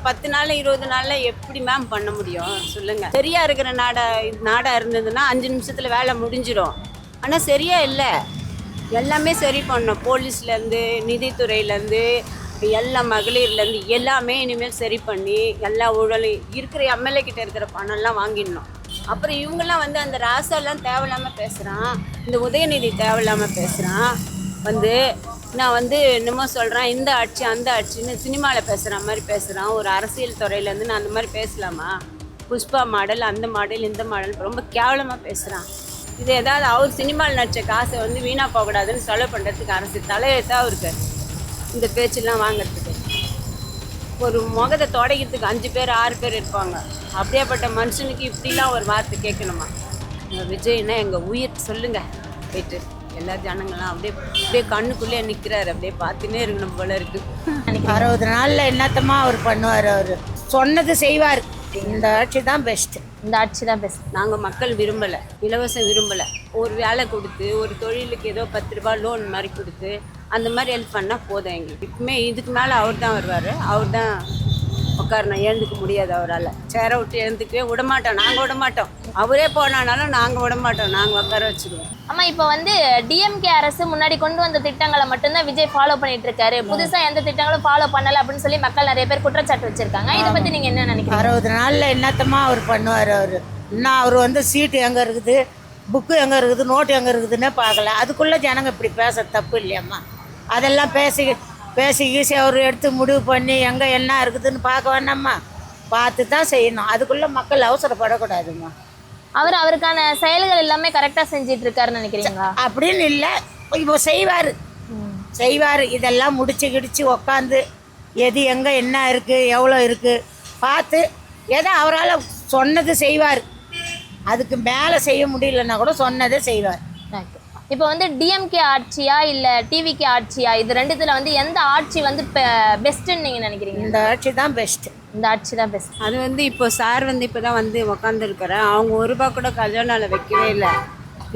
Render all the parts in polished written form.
10 நாள் 20 நாள்ல எப்படி மேம் பண்ண முடியும் சொல்லுங்க? சரியா இருக்கிற நாடா இருந்ததுன்னா 5 நிமிஷத்துல வேலை முடிஞ்சிடும். ஆனா சரியா இல்லை. எல்லாமே சரி பண்ணணும். போலீஸ்லேருந்து, நிதித்துறையிலேருந்து, எல்லா மகளிர்லேருந்து எல்லாமே இனிமேல் சரி பண்ணி எல்லா ஊழலும் இருக்கிற எம்எல்ஏ கிட்ட இருக்கிற பணம்லாம் வாங்கிடணும். அப்புறம் இவங்கெல்லாம் வந்து அந்த ராசாலாம் தேவையில்லாமல் பேசுகிறான், இந்த உதயநிதி தேவையில்லாமல் பேசுகிறான். நான் என்னமோ சொல்கிறேன், இந்த ஆட்சி அந்த ஆட்சின்னு சினிமாவில் பேசுகிற மாதிரி பேசுகிறான். ஒரு அரசியல் துறையிலேருந்து நான் அந்த மாதிரி பேசலாமா? புஷ்பா மாடல், அந்த மாடல், இந்த மாடல் ரொம்ப கேவலமாக பேசுகிறான். இது ஏதாவது அவர் சினிமாவில் நடித்த காசை வீணாக போகக்கூடாதுன்னு செலவு பண்ணுறதுக்கு அரசு தலையெழுத்தாக இருக்குது. இந்த பேச்செல்லாம் வாங்கிறதுக்கு ஒரு முகத்தை தொடக்கிறதுக்கு 5 பேர் 6 பேர் இருப்பாங்க. அப்படியேப்பட்ட மனுஷனுக்கு இப்படிலாம் ஒரு வார்த்தை கேட்கணுமா? விஜய்னா எங்கள் உயிர் சொல்லுங்கள். போயிட்டு எல்லா ஜனங்கள்லாம் அப்படியே கண்ணுக்குள்ளே நிற்கிறாரு. அப்படியே பார்த்துன்னே இருக்கணும் போல இருக்குது. 60 நாளில் என்னத்தமா அவர் பண்ணுவார்? அவர் சொன்னது செய்வார். இந்த ஆட்சி தான் பெஸ்ட்டு. இந்த ஆட்சி தான் பெஸ்ட். நாங்கள் மக்கள் விரும்பலை, இலவசம் விரும்பலை. ஒரு வேலை கொடுத்து ஒரு தொழிலுக்கு ஏதோ 10 ரூபா லோன் மாதிரி கொடுத்து அந்த மாதிரி ஹெல்ப் பண்ணால் போதும் எங்களுக்கு. இப்பவுமே இதுக்கு மேலே அவர் தான் வருவார். அவர் தான் உட்காரணும். எழுந்துக்க முடியாது அவரால். சேரை விட்டு எழுந்துக்கவே விடமாட்டோம். நாங்கள் விடமாட்டோம். அவரே போனானாலும் நாங்கள் விடமாட்டோம். நாங்கள் உட்கார வச்சுருவோம். ஆமாம், இப்போ டிஎம்கே அரசு முன்னாடி கொண்டு வந்த திட்டங்களை மட்டும்தான் விஜய் ஃபாலோ பண்ணிட்டு இருக்காரு. புதுசாக எந்த திட்டங்களும் ஃபாலோ பண்ணலை அப்படின்னு சொல்லி மக்கள் நிறைய பேர் குற்றச்சாட்டு வச்சிருக்காங்க. இதை பற்றி நீங்கள் என்ன நினைக்கிறீங்க? 60 நாளில் என்னத்தமா அவர் பண்ணுவார்? அவர் இன்னும் அவர் சீட்டு எங்கே இருக்குது, புக்கு எங்கே இருக்குது, நோட்டு எங்கே இருக்குதுன்னே பார்க்கல. அதுக்குள்ளே ஜனங்க இப்படி பேச தப்பு இல்லையாம்மா? அதெல்லாம் பேசி கீசி அவர் எடுத்து முடிவு பண்ணி எங்கே என்ன இருக்குதுன்னு பார்க்க வேண்டாம்மா? பார்த்து தான் செய்யணும். அதுக்குள்ளே மக்கள் அவசரப்படக்கூடாதும்மா. அவருக்கான செயல்கள் எல்லாமே கரெக்டாக செஞ்சிட்டு இருக்காருன்னு நினைக்கிறீங்களா? அப்படின்னு இல்லை, இப்போ செய்வார். இதெல்லாம் முடிச்சு உக்காந்து எது எங்கே என்ன இருக்குது எவ்வளோ இருக்குது பார்த்து எதை அவரால் சொன்னது செய்வார். அதுக்கு மேலே செய்ய முடியலன்னா கூட சொன்னதே செய்வார். இப்போ டிஎம்கே ஆட்சியா இல்லை டிவிகே ஆட்சியா, இது ரெண்டுத்துல எந்த ஆட்சி பெஸ்ட்டுன்னு நீங்கள் நினைக்கிறீங்க? இந்த ஆட்சி தான் பெஸ்ட்டு. இந்த ஆட்சி தான் பெஸ்ட். அது இப்போ சார் இப்போ தான் உக்காந்துருக்கிறேன். அவங்க 1 ரூபா கூட கல்யாணால் வைக்கவே இல்லை.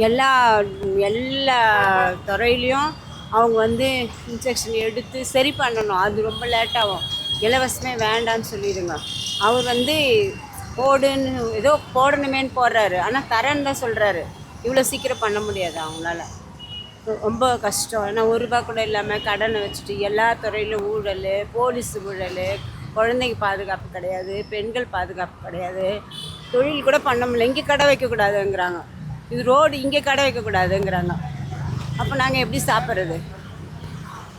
எல்லா துறையிலையும் அவங்க இன்ஸ்ட்ரக்ஷன் எடுத்து சரி பண்ணணும். அது ரொம்ப லேட்டாகும். இலவசமே வேண்டான்னு சொல்லிடுங்க. அவர் போடுன்னு ஏதோ போடணுமேன்னு போடுறாரு. ஆனால் தரேன்னு தான் சொல்கிறாரு. இவ்வளோ சீக்கிரம் பண்ண முடியாது அவங்களால. ரொம்ப கஷ்டம். ஏன்னா 1 ரூபா கூட இல்லாமல் கடனை வச்சுட்டு எல்லா துறையிலும் ஊழல், போலீஸ் ஊழல், குழந்தைங்க பாதுகாப்பு கிடையாது, பெண்கள் பாதுகாப்பு கிடையாது, தொழில் கூட பண்ண முடியல. இங்கே கடை வைக்கக்கூடாதுங்கிறாங்க. இது ரோடு, இங்கே கடை வைக்கக்கூடாதுங்கிறாங்க. அப்போ நாங்கள் எப்படி சாப்பிட்றது?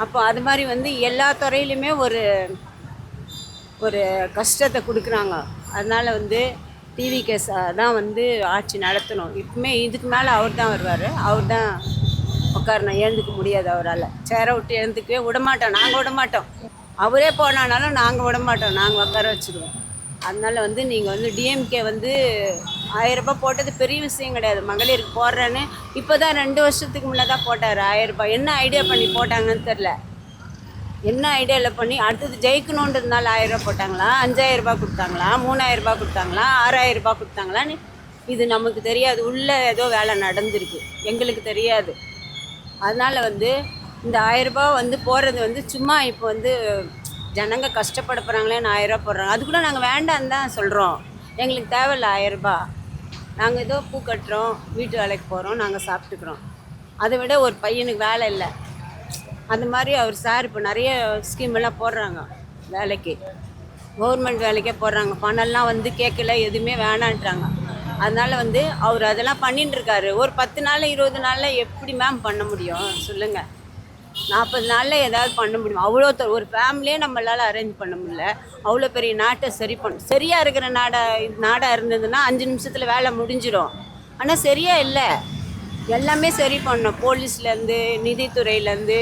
அப்போ அது மாதிரி எல்லா துறையிலுமே ஒரு கஷ்டத்தை கொடுக்குறாங்க. அதனால் டிவிகே தான் ஆட்சி நடத்தணும். இப்பவுமே இதுக்கு மேலே அவர் தான் வருவார். அவர் தான் உட்காரணும். எழுந்துக்க முடியாது அவரால். சேரை விட்டு எழுந்துக்கவே விடமாட்டோம். நாங்கள் விடமாட்டோம். அவரே போனானாலும் நாங்கள் விடமாட்டோம். நாங்கள் உட்கார வச்சுருவோம். அதனால் நீங்கள் டிஎம்கே 1000 ரூபாய் போட்டது பெரிய விஷயம் கிடையாது. மகளிருக்கு போடுறேன்னு இப்போ தான் 2 வருஷத்துக்கு முன்னே தான் போட்டார் 1000 ரூபாய். என்ன ஐடியா பண்ணி போட்டாங்கன்னு தெரில. என்ன ஐடியாவில் பண்ணி அடுத்தது ஜெயிக்கணுன்றதுனால 1000 ரூபா போட்டாங்களா, 5000 ரூபாய் கொடுத்தாங்களா, 3000 ரூபாய் கொடுத்தாங்களா, 6000 ரூபாய் கொடுத்தாங்களான்னு இது நமக்கு தெரியாது. உள்ளே ஏதோ வேலை நடந்திருக்கு, எங்களுக்கு தெரியாது. அதனால் இந்த 1000 ரூபாய் போடுறது சும்மா இப்போ ஜனங்க கஷ்டப்பட போகிறாங்களேன்னு 1000 ரூபா போடுறாங்க. அது கூட நாங்கள் வேண்டான்னு தான் சொல்கிறோம். எங்களுக்கு தேவையில்லை 1000 ரூபாய். நாங்கள் ஏதோ பூ கட்டுறோம், வீட்டு வேலைக்கு போகிறோம், நாங்கள் சாப்பிட்டுக்கிறோம். அதை விட ஒரு பையனுக்கு வேலை இல்லை. அந்த மாதிரி அவர் சார் இப்போ நிறைய ஸ்கீமெல்லாம் போடுறாங்க. வேலைக்கு கவர்மெண்ட் வேலைக்கே போடுறாங்க. பணம்லாம் கேட்கல, எதுவுமே வேணான்றாங்க. அதனால் அவர் அதெல்லாம் பண்ணிட்டுருக்காரு. ஒரு 10 நாள் 20 நாளில் எப்படி மேம் பண்ண முடியும் சொல்லுங்கள்? 40 நாளில் ஏதாவது பண்ண முடியும்? அவ்வளோ ஒரு ஃபேமிலியே நம்மளால் அரேஞ்ச் பண்ண முடியல. அவ்வளோ பெரிய நாட்டை சரி சரியாக இருக்கிற நாடாக இருந்ததுன்னா 5 நிமிஷத்தில் வேலை முடிஞ்சிடும். ஆனால் சரியாக இல்லை. எல்லாமே சரி பண்ணணும். போலீஸ்லேருந்து, நிதித்துறையிலேருந்து,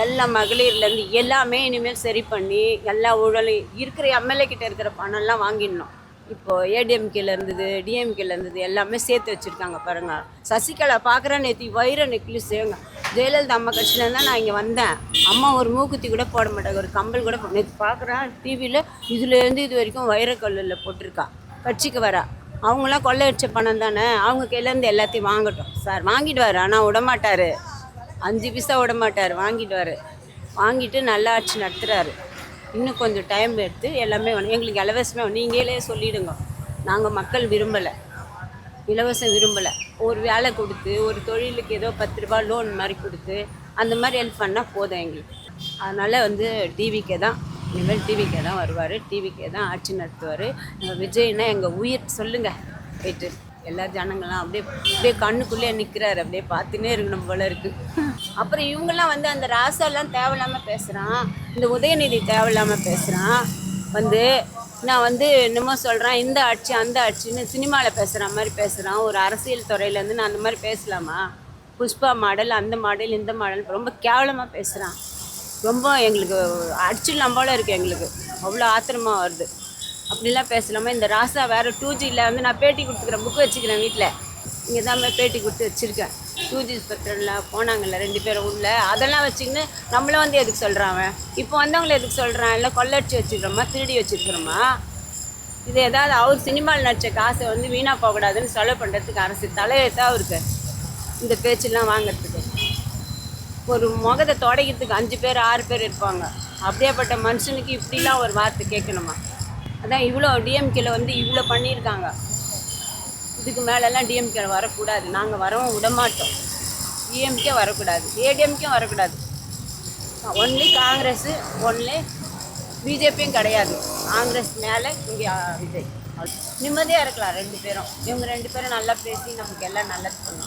எல்லா மகளிர்லேருந்து எல்லாமே இனிமேல் சரி பண்ணி எல்லா ஊழலும் இருக்கிற எம்எல்ஏ கிட்ட இருக்கிற பணம்லாம் வாங்கிடணும். இப்போது ஏடிஎம்கேல இருந்தது, டிஎம்கேல இருந்தது எல்லாமே சேர்த்து வச்சுருக்காங்க பாருங்கள். சசிகலா பார்க்குறேன், நேற்று வைர நெக்லஸ் ஜெயலலிதா அம்மா கட்சியிலேருந்து தான் நான் இங்கே வந்தேன். அம்மா ஒரு மூக்குத்தி கூட போட மாட்டாங்க, ஒரு கம்பல் கூட நேற்று பார்க்குறேன் டிவியில். இதுலேருந்து இது வரைக்கும் வைரக்கல்லில் போட்டிருக்கா. கட்சிக்கு வரா. அவங்களாம் கொள்ளையடிச்ச பணம் தானே, அவங்க கையிலேருந்து எல்லாத்தையும் வாங்கட்டும். சார் வாங்கிடுவார், ஆனால் விடமாட்டார். 5 பைசா விடமாட்டார். வாங்கிட்டு நல்லா ஆட்சி நடத்துகிறாரு. இன்னும் கொஞ்சம் டைம் எடுத்து எல்லாமே எங்களுக்கு இலவசமே நீங்களே சொல்லிவிடுங்க. நாங்கள் மக்கள் விரும்பலை, இலவசம் விரும்பலை. ஒரு வேலை கொடுத்து ஒரு தொழிலுக்கு ஏதோ 10 ரூபா லோன் மாதிரி கொடுத்து அந்த மாதிரி ஹெல்ப் பண்ணால் போதும் எங்களுக்கு. அதனால் வந்து டிவிக்கே தான், இனிமேல் டிவிக்கே தான் வருவார், டிவிக்கே தான் ஆட்சி நடத்துவார். விஜய்னா எங்கள் உயிர் சொல்லுங்கள் போயிட்டு எல்லா ஜனங்கள்லாம் அப்படியே அப்படியே கண்ணுக்குள்ளே நிற்கிறாரு, அப்படியே பார்த்துன்னே இருக்கணும் போல இருக்குது. அப்புறம் இவங்கெல்லாம் வந்து அந்த ராசாலாம் தேவையில்லாமல் பேசுகிறான், இந்த உதயநிதி தேவையில்லாமல் பேசுகிறான். வந்து நான் வந்து என்னமோ சொல்கிறேன், இந்த ஆட்சி அந்த ஆட்சின்னு சினிமாவில் பேசுகிற மாதிரி பேசுகிறான். ஒரு அரசியல் துறையிலேருந்து நான் அந்த மாதிரி பேசலாமா? புஷ்பா மாடல், அந்த மாடல், இந்த மாடல் ரொம்ப கேவலமாக பேசுகிறான். ரொம்ப எங்களுக்கு அடிச்சிடலாம் போல இருக்குது, எங்களுக்கு அவ்வளோ ஆத்திரமாக வருது. அப்படிலாம் பேசலாமா? இந்த ராசா வேறு 2Gயில் வந்து நான் பேட்டி கொடுத்துக்கிறேன், புக்கு வச்சுக்கிறேன் வீட்டில், இங்கே தான் பேட்டி கொடுத்து வச்சுருக்கேன். 2G ஸ்பெக்ட்ரமில் போனாங்கல்ல 2 பேரும் உள்ள, அதெல்லாம் வச்சுக்கின்னு நம்மளை வந்து எதுக்கு சொல்கிறான்? இப்போ வந்தவங்கள எதுக்கு சொல்கிறான்? இல்லை கொள்ளடிச்சு வச்சுக்கிறோமா, திருடி வச்சுருக்கிறோமா? இது ஏதாவது அவர் சினிமாவில் நடித்த காசை வந்து வீணாக போகக்கூடாதுன்னு செலவு பண்ணுறதுக்கு அரசு தலையெழுத்தாக அவருக்கு இந்த பேச்செல்லாம் வாங்கிறதுக்கு. ஒரு முகத்தை தொடக்கிறதுக்கு 5 பேர் 6 பேர் இருப்பாங்க. அப்படியேப்பட்ட மனுஷனுக்கு இப்படிலாம் ஒரு வார்த்தை கேட்கணுமா? அதான் இவ்வளோ டிஎம்கேல வந்து இவ்வளோ பண்ணியிருக்காங்க. இதுக்கு மேலெல்லாம் டிஎம்கே வரக்கூடாது, நாங்கள் வரவும் விடமாட்டோம். டிஎம்கே வரக்கூடாது, ஏடிஎம்கே வரக்கூடாது. ஒன்லி காங்கிரஸு, ஒன்லி பிஜேபியும் கிடையாது. காங்கிரஸ் மேலே இங்கே விஜய். நிம்மதியாக இருக்கலாம் 2 பேரும். இவங்க 2 பேரும் நல்லா பேசி நமக்கு எல்லாம் நல்லது பண்ணுவாங்க.